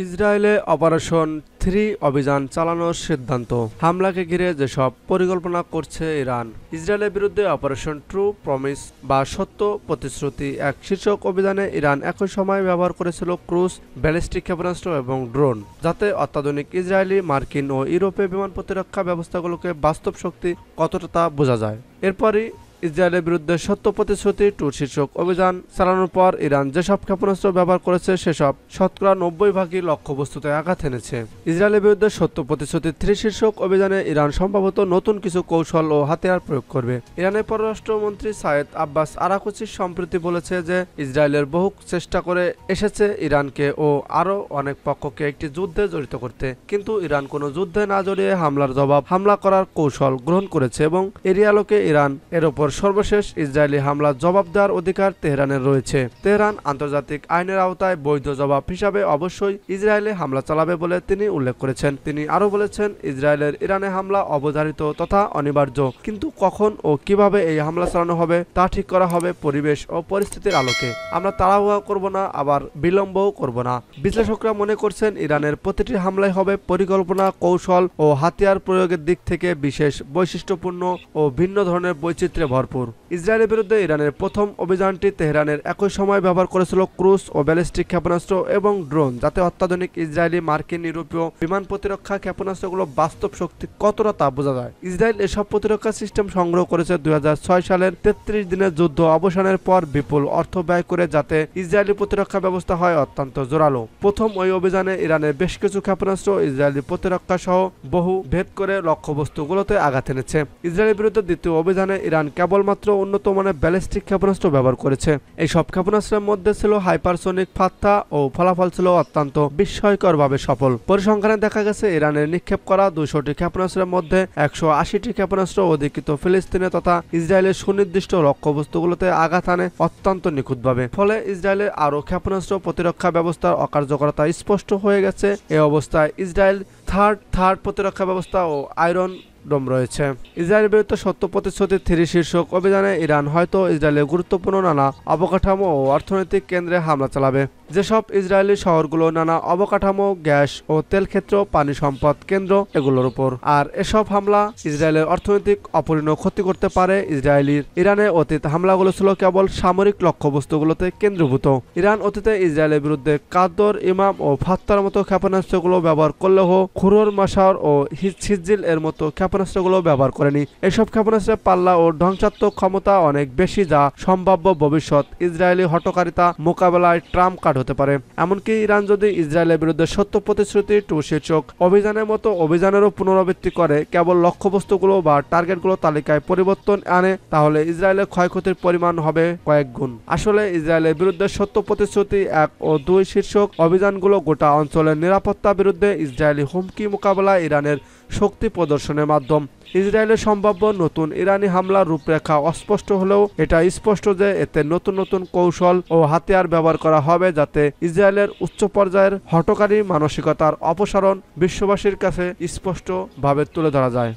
ইসরায়েলে অপারেশন 3 অভিযান চালানোর সিদ্ধান্ত। হামলাকে ঘিরে যেসব পরিকল্পনা করছে ইরান। ইসরায়েলের বিরুদ্ধে অপারেশন ট্রু প্রমিস বা সত্য প্রতিশ্রুতি এক শীর্ষক অভিযানে ইরান একই সময় ব্যবহার করেছিল ক্রুজ, ব্যালিস্টিক ক্ষেপণাস্ত্র এবং ড্রোন, যাতে অত্যাধুনিক ইসরায়েলি, মার্কিন ও ইউরোপীয় বিমান প্রতিরক্ষা ব্যবস্থাগুলোকে বাস্তব শক্তি কতটা তা বোঝা যায়। এরপরই ইসরায়েলের বিরুদ্ধে সত্য প্রতিশ্রুতি 2 শীর্ষক অভিযান চালানোর পর ইরান যেসব ক্ষেপণাস্ত্র ব্যবহার করেছে সেসব শতকরা 90 ভাগই লক্ষ্যবস্তুতে আঘাত এনেছে। ইসরায়েলের বিরুদ্ধে সত্য প্রতিশ্রুতি 3 শীর্ষক অভিযানে ইরান সম্ভবত নতুন কিছু কৌশল ও হাতিয়ার প্রয়োগ করবে। ইরানের পররাষ্ট্রমন্ত্রী সায়েদ আব্বাস আরাকচি সম্প্রতি বলেছে যে ইসরায়েলের বহু চেষ্টা করে এসেছে ইরানকে ও আরও অনেক পক্ষকে একটি যুদ্ধে জড়িত করতে, কিন্তু ইরান কোনো যুদ্ধে না জড়িয়ে হামলা করার কৌশল গ্রহণ করেছে এবং এরই আলোকে ইরান এর ওপর সর্বশেষ ইসরায়েলি হামলার জবাব দেওয়ার অধিকার তেহরানের রয়েছে। তেহরান আন্তর্জাতিক আইনের আওতায় বৈধ জবাব হিসাবে অবশ্যই ইসরায়েলে হামলা চালাবে বলে তিনি উল্লেখ করেছেন। তিনি আরও বলেছেন, ইসরায়েলের ইরানে হামলা অবধারিত তথা অনিবার্য, কিন্তু কখন ও কিভাবে এই হামলা চালানো হবে তা ঠিক করা হবে পরিবেশ ও পরিস্থিতির আলোকে। আমরা তাড়াহুড়া করব না, আবার বিলম্বও করব না। বিশ্লেষকরা মনে করছেন ইরানের প্রতিটি হামলাই হবে পরিকল্পনা, কৌশল ও হাতিয়ার প্রয়োগের দিক থেকে বিশেষ বৈশিষ্ট্যপূর্ণ ও ভিন্ন ধরনের বৈচিত্র্যে ভরপুর। ইসরায়েলের বিরুদ্ধে ইরানের প্রথম অভিযানটি তেহরানের একই সময় ব্যবহার করেছিল ক্রুজ ও ব্যালিস্টিক ক্ষেপণাস্ত্র এবং ড্রোন, যাতে অত্যাধুনিক ইসরায়েলি, মার্কিন, ইউরোপীয় বিমান প্রতিরক্ষা ক্ষেপণাস্ত্রগুলো বাস্তব শক্তি কতটা তা বোঝা যায়। ইসরায়েল এসব প্রতিরক্ষা সিস্টেম সংগ্রহ করেছে 2006 সালের 33 দিনের যুদ্ধ অবসানের পর বিপুল অর্থ ব্যয় করে, যাতে ইসরায়েলি প্রতিরক্ষা ব্যবস্থা হয় অত্যন্ত জোরালো। প্রথম ওই অভিযানে ইরানের বেশ কিছু ক্ষেপণাস্ত্র ইসরায়েলি প্রতিরক্ষা সহ বহু ভেদ করে লক্ষ্যবস্তুগুলোতে আঘাত এনেছে। ইসরায়েলের বিরুদ্ধে দ্বিতীয় অভিযানে ইরান কেবলমাত্র উন্নত মানের ব্যালিস্টিক ক্ষেপণাস্ত্র ব্যবহার করেছে। এই সব ক্ষেপণাস্ত্রের মধ্যে ছিল হাইপারসোনিক ফাত্তা ও ফলাফল ছিল অত্যন্ত বিস্ময়করভাবে সফল। পরিসংখ্যানে দেখা গেছে ইরানের নিক্ষেপ করা 200টি ক্ষেপণাস্ত্রের মধ্যে 180টি ক্ষেপণাস্ত্র অধিকৃত ফিলিস্তিনে তথা ইসরায়েলের সুনির্দিষ্ট লক্ষ্যবস্তুগুলোতে আঘাত আনে অত্যন্ত নিখুঁতভাবে। ফলে ইসরায়েলের আরও ক্ষেপণাস্ত্র প্রতিরক্ষা ব্যবস্থার অকার্যকরতা স্পষ্ট হয়ে গেছে। এ অবস্থায় ইসরায়েল থার্ড প্রতিরক্ষা ব্যবস্থা ও আয়রন ডোম রয়েছে। ইসরায়েলের বিরুদ্ধে সত্য প্রতিশ্রুতি 3 শীর্ষক অভিযানে ইরান হয়তো ইসরায়েলের গুরুত্বপূর্ণ নানা অবকাঠামো ও অর্থনৈতিক কেন্দ্রে হামলা চালাবে। যেসব ইসরায়েলি শহরগুলো নানা অবকাঠামো, গ্যাস ও তেল ক্ষেত্র, পানি সম্পদ কেন্দ্র এগুলোর উপর। আর এসব হামলা ইসরায়েলের অর্থনৈতিক অপরিণত ক্ষতি করতে পারে। ইরানের অতীত হামলাগুলো ছিল কেবল সামরিক লক্ষ্যবস্তুগুলোতে কেন্দ্রীভূত। ইরান অতীতে ইসরায়েলের বিরুদ্ধে কাদর, ইমাম ও ফাত্তার মতো ক্ষেপণাস্ত্রগুলো ব্যবহার করলেও খুরর, মাসার ও হিজ্জিল এর মতো ক্ষেপণাস্ত্রগুলো ব্যবহার করেনি। এসব ক্ষেপণাস্ত্রের পাল্লা ও ধ্বংসাত্মক ক্ষমতা অনেক বেশি, যা সম্ভাব্য ভবিষ্যৎ ইসরায়েলি হঠকারিতা মোকাবেলায় ট্রাম্প কার্ড হতে পারে। এমনকি ইরান যদি ইসরায়েলের বিরুদ্ধে সত্য প্রতিশ্রুতি 2 শীর্ষক অভিযানের মতো অভিযানেরও পুনরাবৃত্তি করে, কেবল লক্ষ্যবস্তুগুলো বা টার্গেটগুলো তালিকায় পরিবর্তন আনে, তাহলে ইসরায়েলের ক্ষয়ক্ষতির পরিমাণ হবে কয়েক গুণ। আসলে ইসরায়েলের বিরুদ্ধে সত্য প্রতিশ্রুতি 1 ও 2 শীর্ষক অভিযানগুলো গোটা অঞ্চলের নিরাপত্তার বিরুদ্ধে ইসরায়েলি হুমকি মোকাবেলায় ইরানের শক্তি প্রদর্শনের মাধ্যম। ইসরায়েলের সম্ভাব্য নতুন ইরানি হামলার রূপরেখা অস্পষ্ট হলেও এটা স্পষ্ট যে এতে নতুন নতুন কৌশল ও হাতিয়ার ব্যবহার করা হবে, যাতে ইসরায়েলের উচ্চ পর্যায়ের হঠকারী মানসিকতার অপসারণ বিশ্ববাসীর কাছে স্পষ্টভাবে তুলে ধরা যায়।